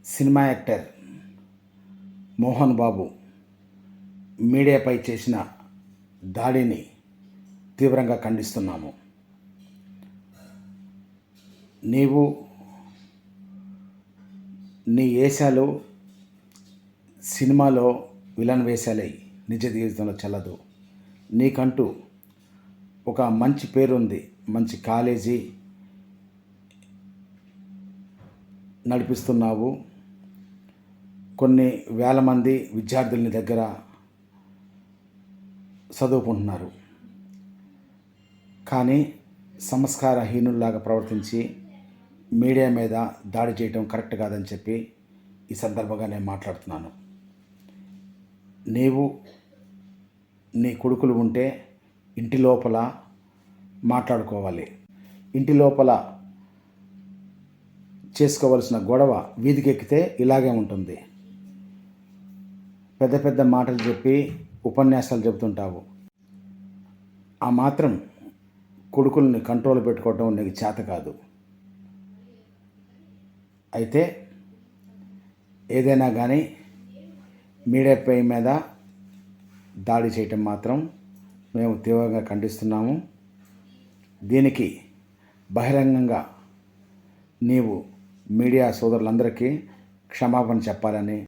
Cinema actor Mohan Babu మీడియాపై చేసిన దాడిని తీవ్రంగా ఖండిస్తున్నాము. నీవు నీ వేషాలు సినిమాలో విలన్ వేషాలై నిజ జీవితంలో చెల్లదు. నీకంటూ ఒక మంచి పేరుంది, మంచి కాలేజీ నడిపిస్తున్నావు. కొన్ని వేల మంది విద్యార్థులని దగ్గర చదువుకుంటున్నారు. కానీ సంస్కారహీనుల్లాగా ప్రవర్తించి మీడియా మీద దాడి చేయడం కరెక్ట్ కాదని చెప్పి ఈ సందర్భంగా నేను మాట్లాడుతున్నాను. నీవు నీ కొడుకులు ఉంటే ఇంటి లోపల మాట్లాడుకోవాలి. ఇంటి లోపల చేసుకోవలసిన గొడవ వీధికెక్కితే ఇలాగే ఉంటుంది. పెద్ద పెద్ద మాటలు చెప్పి ఉపన్యాసాలు చెబుతుంటావు. ఆ మాత్రం కొడుకుల్ని కంట్రోల్ పెట్టుకోవడం నీకు చేత కాదు. అయితే ఏదైనా కానీ మీడియాపై మీద దాడి చేయటం మాత్రం మేము తీవ్రంగా ఖండిస్తున్నాము. దీనికి బహిరంగంగా నీవు మీడియా సోదరులందరికీ క్షమాపణ చెప్పాలని